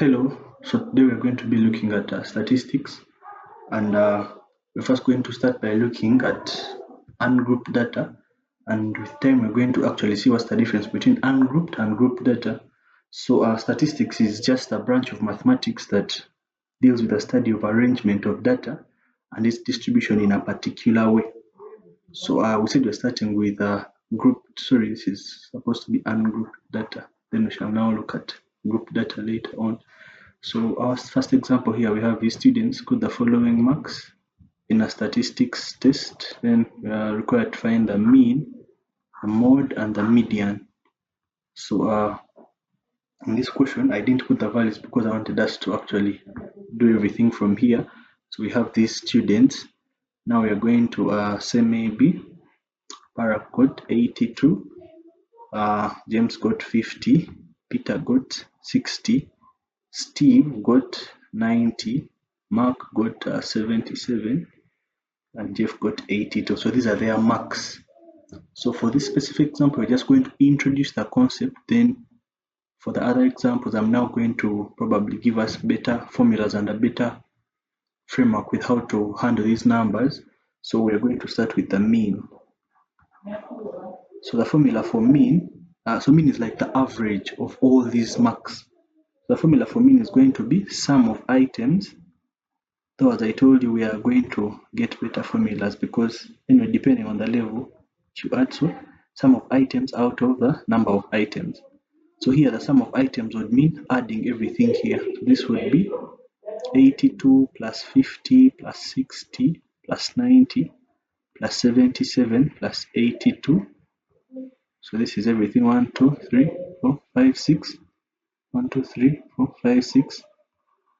Hello, so today we're going to be looking at statistics, and we're first going to start by looking at ungrouped data, and with time we're going to actually see what's the difference between ungrouped and grouped data. So statistics is just a branch of mathematics that deals with the study of arrangement of data and its distribution in a particular way. So we said we're starting with this is supposed to be ungrouped data. Then we shall now look at grouped data later on. So our first example here, we have the students got the following marks in a statistics test. Then we are required to find the mean, the mode, and the median. So in this question, I didn't put the values because I wanted us to actually do everything from here. So we have these students. Now we are going to say maybe Para got 82, James got 50, Peter got 60, Steve got 90, Mark got 77, and Jeff got 82. So these are their marks. So for this specific example, we're just going to introduce the concept. Then for the other examples, I'm now going to probably give us better formulas and a better framework with how to handle these numbers. So we're going to start with the mean. So the formula for mean, mean is like the average of all these marks. The formula for mean is going to be sum of items. Though as I told you, we are going to get better formulas because anyway, depending on the level you add, so sum of items out of the number of items. So here the sum of items would mean adding everything here. So this would be 82 plus 50 plus 60 plus 90 plus 77 plus 82. So this is everything 1, 2, 3, 4, 5, 6. 1, 2, 3, 4, 5, 6.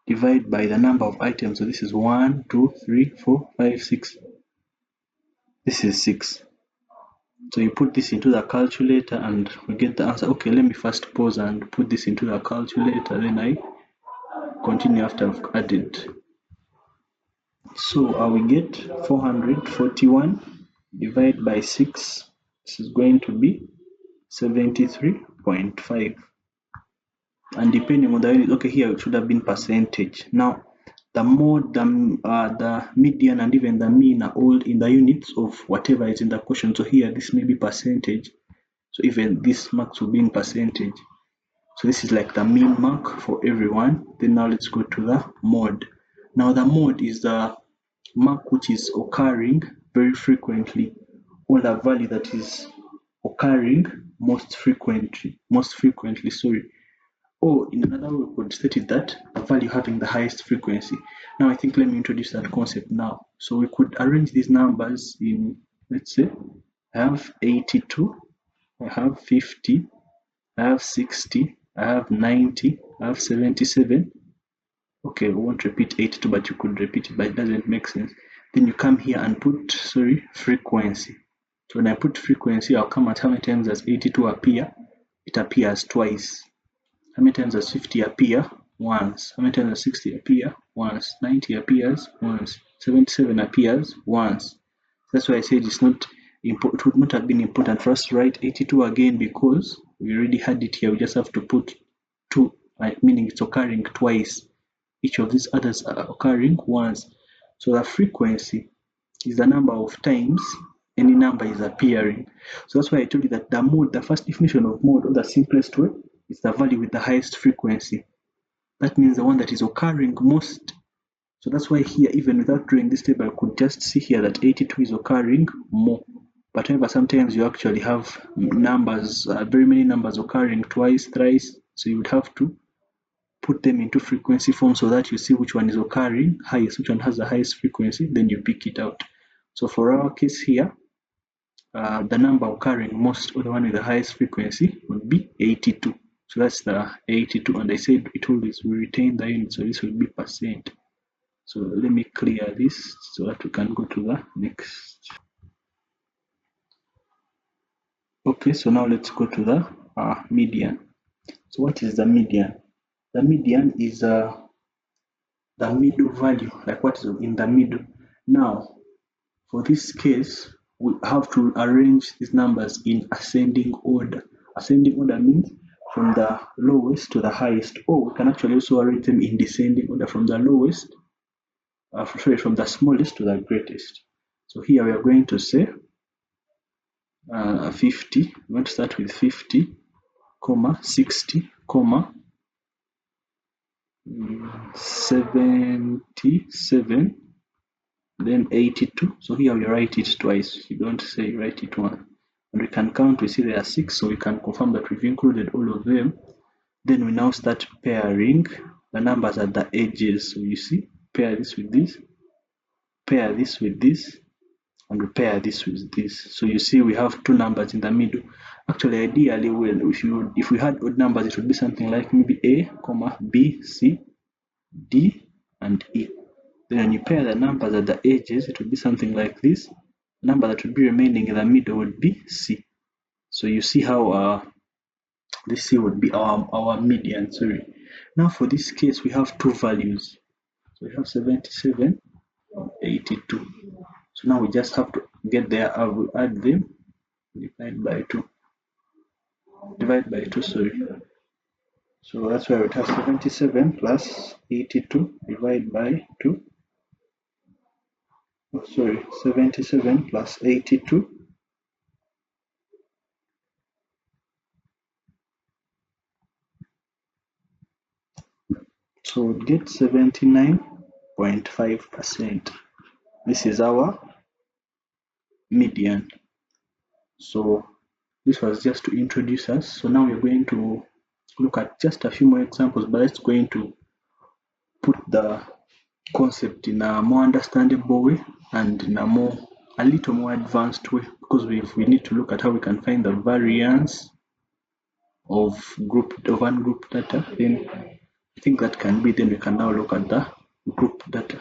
Divide by the number of items. So this is 1, 2, 3, 4, 5, 6. This is 6. So you put this into the calculator and we get the answer. Okay, let me first pause and put this into the calculator. Then I continue after I've added. So we get 441 divided by 6. This is going to be 73.5. And depending on the unit, okay, here it should have been percentage. Now the mode, the median, and even the mean are all in the units of whatever is in the question. So here this may be percentage, so even this marks will be in percentage. So this is like the mean mark for everyone. Then now let's go to the mode. Now the mode is the mark which is occurring very frequently, or the value that is occurring most frequently, or in another way, we could state it that a value having the highest frequency. Now I think let me introduce that concept now. So we could arrange these numbers in, let's say, I have 82, I have 50, I have 60, I have 90, I have 77. Okay, we won't repeat 82, but you could repeat it, but it doesn't make sense. Then you come here and put, frequency. So when I put frequency, I'll come at how many times does 82 appear? It appears twice. How many times does 50 appear? Once. How many times does 60 appear? Once. 90 appears? Once. 77 appears? Once. That's why I said it's not important. It would not have been important for us to write 82 again because we already had it here. We just have to put 2, meaning it's occurring twice. Each of these others are occurring once. So the frequency is the number of times any number is appearing. So that's why I told you that the mode, the first definition of mode, or the simplest way, is the value with the highest frequency. That means the one that is occurring most. So that's why here, even without drawing this table, I could just see here that 82 is occurring more. But however, sometimes you actually have numbers, very many numbers occurring twice, thrice. So you would have to put them into frequency form so that you see which one is occurring highest, which one has the highest frequency, then you pick it out. So for our case here, the number occurring most, or the one with the highest frequency, would be 82. So that's the 82, and I said it always will retain the unit, so this will be percent. So let me clear this so that we can go to the next. Okay, so now let's go to the median. So what is the median? The median is the middle value, like what is in the middle. Now, for this case, we have to arrange these numbers in ascending order. Ascending order means from the lowest to the highest, or we can actually also arrange them in descending order from the lowest, from the smallest to the greatest. So here we are going to say 50. We want to start with 50, 60, 77, then 82. So here we write it twice. You don't say write it once. And we can count. We see there are 6, so we can confirm that we've included all of them. Then we now start pairing the numbers at the edges. So you see, pair this with this, pair this with this, and pair this with this. So you see we have 2 numbers in the middle. Actually, ideally, if we had odd numbers, it would be something like maybe A, B, C, D, and E. Then when you pair the numbers at the edges, it would be something like this. The number that would be remaining in the middle would be C. So you see how this C would be our median. Sorry. Now for this case, we have 2 values. So we have 77 and 82. So now we just have to get there. I will add them. Divide by 2. Sorry. So that's why we have 77 plus 82 divided by 2. Oh, sorry, 77 plus 82. So we'll get 79.5%. This is our median. So this was just to introduce us. So now we're going to look at just a few more examples, but let's going to put the concept in a more understandable way and in a little more advanced way, because we need to look at how we can find the variance of ungrouped data. Then I think that can be, then we can now look at the group data.